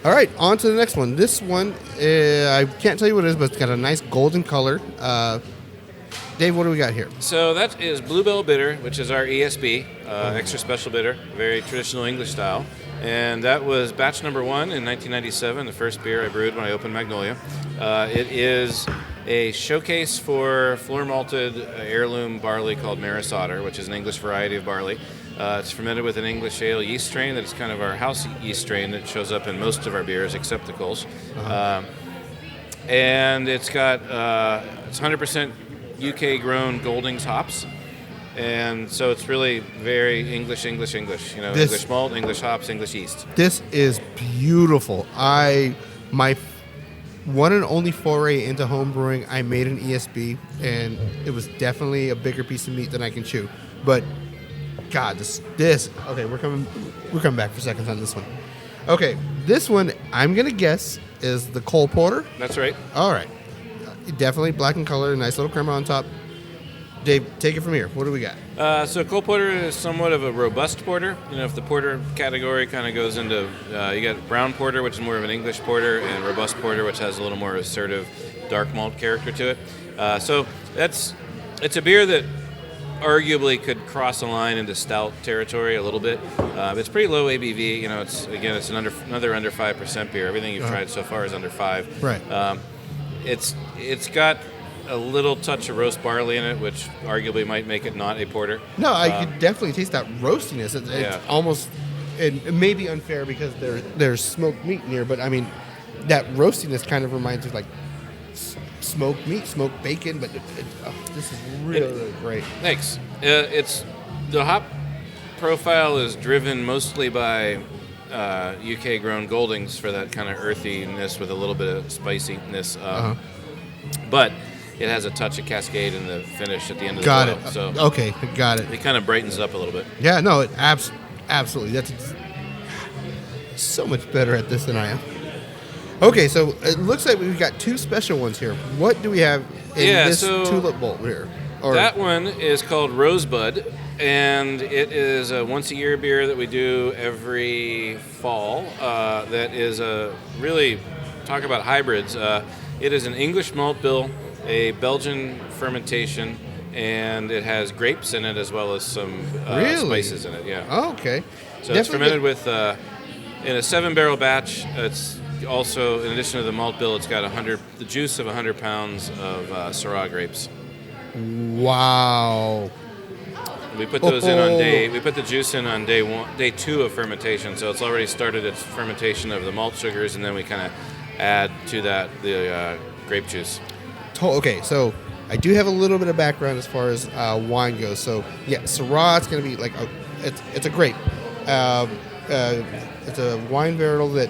All right, on to the next one. This one, I can't tell you what it is, but it's got a nice golden color. Dave, what do we got here? So that is Bluebell Bitter, which is our ESB, extra special bitter, very traditional English style. And that was batch number 1 in 1997, the first beer I brewed when I opened Magnolia. It is a showcase for floor malted heirloom barley called Maris Otter, which is an English variety of barley. It's fermented with an English ale yeast strain that is kind of our house yeast strain that shows up in most of our beers except the Coles. And it's got it's 100% UK grown Goldings hops. And so it's really very English. English malt, English hops, English yeast. This is beautiful. My one and only foray into home brewing, I made an ESB, and it was definitely a bigger piece of meat than I can chew. But God, this okay, we're coming back for seconds on this one. Okay, this one I'm gonna guess is the Cole Porter. That's right. All right, definitely black in color, nice little crema on top. Dave, take it from here. What do we got? So Cole Porter is somewhat of a robust porter. If the porter category kind of goes into, you got brown porter, which is more of an English porter, and robust porter, which has a little more assertive dark malt character to it. So it's a beer that arguably could cross a line into stout territory a little bit. It's pretty low ABV. It's another under 5% beer. Everything you've tried so far is under 5. Right. It's got a little touch of roast barley in it, which arguably might make it not a porter. No, I could definitely taste that roastiness. It's almost, it may be unfair because there's smoked meat in here, but I mean, that roastiness kind of reminds me of like smoked meat, smoked bacon, but this is really great. Thanks. It's the hop profile is driven mostly by UK grown Goldings for that kind of earthiness with a little bit of spiciness, but it has a touch of Cascade in the finish at the end of the boil. Got it. So okay, got it. It kind of brightens it up a little bit. Yeah, no, it absolutely. That's so much better at this than I am. Okay, so it looks like we've got two special ones here. What do we have in this tulip bowl here? That one is called Rosebud, and it is a once-a-year beer that we do every fall. That is a really, talk about hybrids. It is an English malt bill, a Belgian fermentation, and it has grapes in it as well as some spices in it. Yeah. Oh, okay. So it's fermented with in a 7-barrel batch. It's also, in addition to the malt bill, it's got the juice of 100 pounds of Syrah grapes. Wow. We put those in on we put the juice in on day 2 of fermentation. So it's already started its fermentation of the malt sugars, and then we kind of add to that the grape juice. Okay, so I do have a little bit of background as far as wine goes. So yeah, Syrah, it's going to be like it's a grape. It's a wine varietal that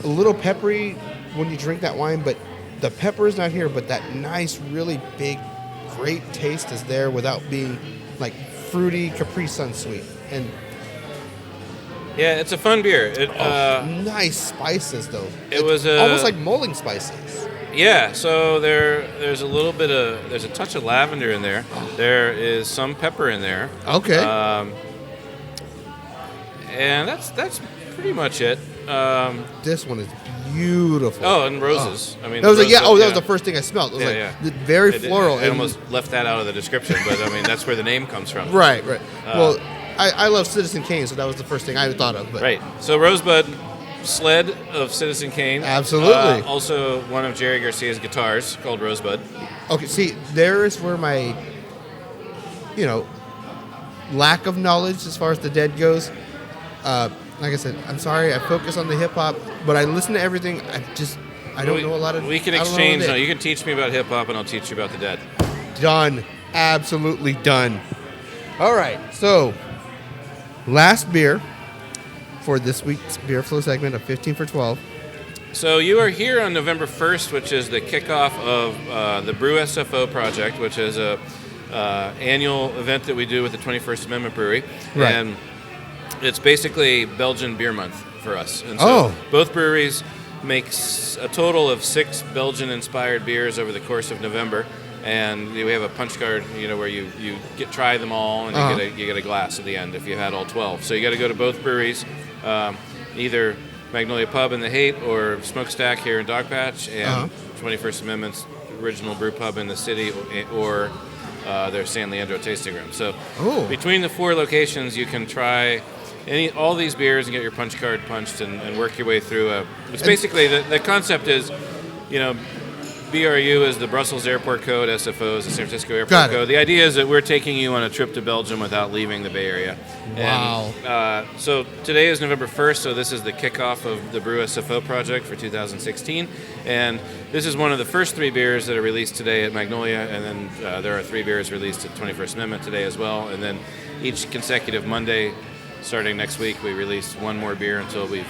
a little peppery when you drink that wine, but the pepper is not here. But that nice, really big, great taste is there without being like fruity Capri Sun sweet. And yeah, it's a fun beer. Nice spices though. It was almost like mulling spices. Yeah, so there's a touch of lavender in there. There is some pepper in there. Okay. And that's pretty much it. This one is beautiful. Oh, and roses. I mean, that was that was the first thing I smelled. It was very floral. I almost left that out of the description, but I mean that's where the name comes from. Right. Well, I love Citizen Kane, so that was the first thing I thought of. But. Right. So Rosebud, sled of Citizen Kane. Absolutely. Also one of Jerry Garcia's guitars called Rosebud. Okay, see, there is where my, lack of knowledge as far as the Dead goes. Like I said, I'm sorry, I focus on the hip hop, but I listen to everything. I don't know a lot of. We can exchange. No, you can teach me about hip hop, and I'll teach you about the Dead. Done. Absolutely done. All right. So, last beer for this week's Beer Flow segment of 15 for 12. So you are here on November 1st, which is the kickoff of the Brew SFO project, which is a annual event that we do with the 21st Amendment Brewery. Right. And it's basically Belgian Beer Month for us. And so both breweries make a total of 6 Belgian-inspired beers over the course of November. And we have a punch card, where you try them all, and you get a glass at the end if you had all 12. So you got to go to both breweries, either Magnolia Pub in the Haight or Smokestack here in Dogpatch, and 21st Amendment's original brew pub in the city, or their San Leandro tasting room. So between the 4 locations, you can try all these beers and get your punch card punched and work your way through. It's basically the concept is, BRU is the Brussels Airport Code, SFO is the San Francisco Airport Code. The idea is that we're taking you on a trip to Belgium without leaving the Bay Area. Wow. And, so today is November 1st, so this is the kickoff of the Brew SFO project for 2016. And this is one of the first 3 beers that are released today at Magnolia, and then there are 3 beers released at 21st Amendment today as well. And then each consecutive Monday, starting next week, we release 1 more beer until we've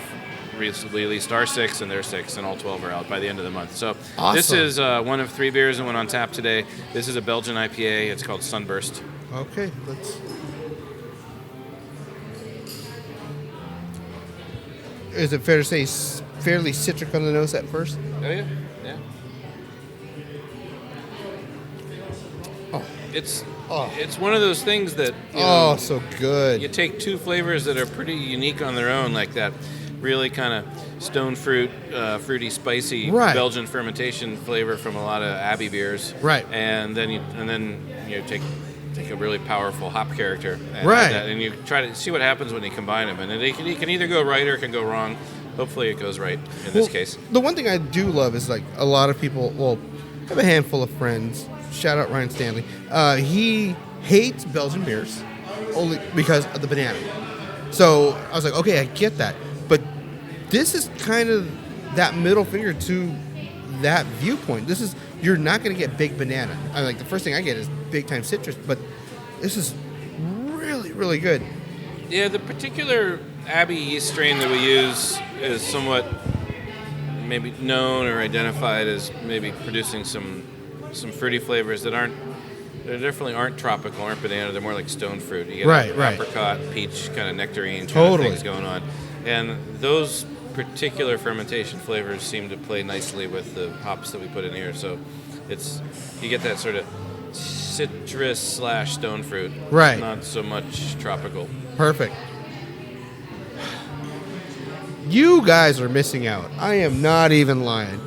released our 6 and their 6, and all 12 are out by the end of the month. So This is one of 3 beers that went on tap today. This is a Belgian IPA. It's called Sunburst. Okay, Is it fair to say fairly citric on the nose at first? Oh yeah. It's one of those things that so good. You take 2 flavors that are pretty unique on their own, like that really kind of stone fruit, fruity, spicy Belgian fermentation flavor from a lot of Abbey beers. Right. And then you take a really powerful hop character. And right. And you try to see what happens when you combine them. And it can either go right or it can go wrong. Hopefully it goes right in this case. The one thing I do love is like a lot of people, I have a handful of friends. Shout out Ryan Stanley. He hates Belgian beers only because of the banana. So I was like, okay, I get that. But this is kind of that middle finger to that viewpoint. You're not going to get big banana. The first thing I get is big time citrus, but this is really, really good. Yeah, the particular Abbey yeast strain that we use is somewhat maybe known or identified as maybe producing some fruity flavors that definitely aren't tropical, aren't banana. They're more like stone fruit. You get apricot, peach, kind of nectarine kind of things going on. And those particular fermentation flavors seem to play nicely with the hops that we put in here. So you get that sort of citrus / stone fruit. Right. Not so much tropical. Perfect. You guys are missing out. I am not even lying.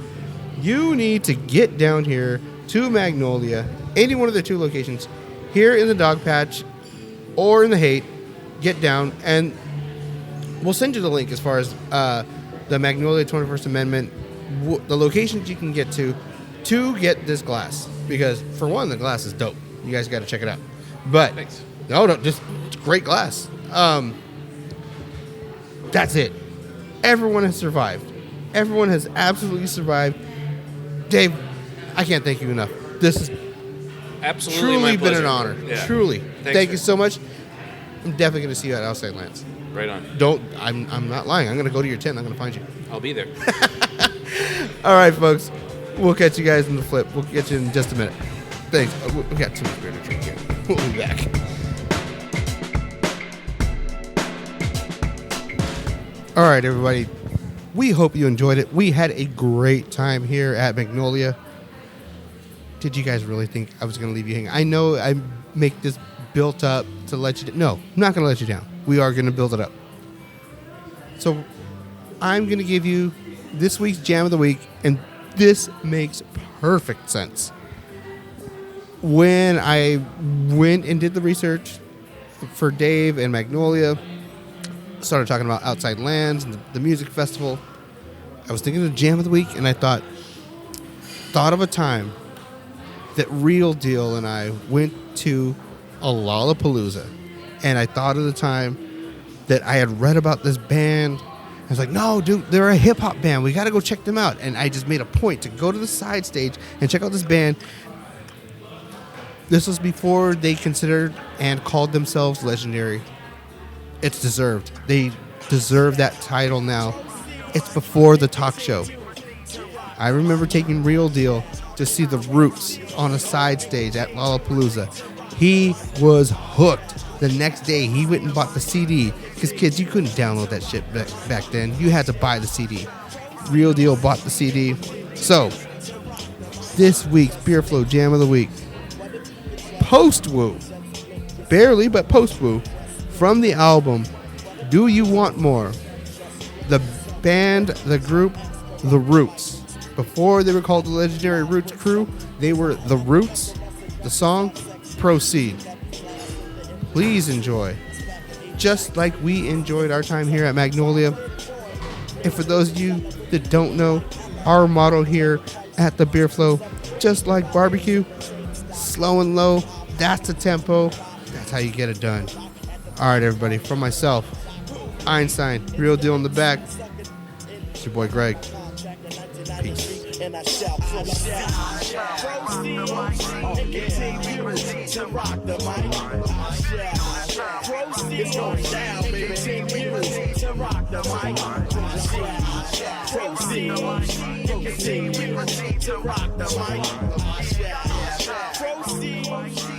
You need to get down here to Magnolia, any one of the 2 locations, here in the Dogpatch or in the Haight. Get down, and we'll send you the link as far as the Magnolia 21st Amendment, the locations you can get to get this glass. Because, for one, the glass is dope. You guys got to check it out. But, thanks. No, just great glass. That's it. Everyone has survived. Everyone has absolutely survived. Dave, I can't thank you enough. This has absolutely truly my pleasure. been an honor. Yeah. Truly. Thank you so much. I'm definitely going to see you at Outside Lands. Right on. I'm not lying. I'm going to go to your tent. I'm going to find you. I'll be there. All right, folks. We'll catch you guys in the flip. We'll get you in just a minute. Thanks. We got too much beer to drink here. We'll be back. All right, everybody. We hope you enjoyed it. We had a great time here at Magnolia. Did you guys really think I was going to leave you hanging? I know I make this built up to let you down. No, I'm not going to let you down. We are going to build it up. So I'm going to give you this week's Jam of the Week, and this makes perfect sense. When I went and did the research for Dave and Magnolia, started talking about Outside Lands and the music festival, I was thinking of Jam of the Week, and I thought of a time that Real Deal and I went to a Lollapalooza, and I thought of the time that I had read about this band. I was like, no, dude, they're a hip-hop band. We got to go check them out. And I just made a point to go to the side stage and check out this band. This was before they considered and called themselves legendary. It's deserved. They deserve that title now. It's before the talk show. I remember taking Real Deal to see the Roots on a side stage at Lollapalooza. He was hooked. The next day, he went and bought the CD. Because, kids, you couldn't download that shit back then. You had to buy the CD. Real Deal bought the CD. So, this week's Beer Flow Jam of the Week. Post-Woo. Barely, but Post-Woo. From the album, Do You Want More? The band, the group, The Roots. Before they were called the legendary Roots Crew, they were The Roots. The song, Proceed. Please enjoy. Just like we enjoyed our time here at Magnolia. And for those of you that don't know, our motto here at the Beer Flow, just like barbecue, slow and low, that's the tempo. That's how you get it done. All right, everybody. From myself, Einstein, Real Deal in the back. It's your boy Greg. Peace. And I shall proceed and continue to rock the mic. Proceed down, baby. Continue to rock the mic. Proceed and continue to rock the mic. Proceed.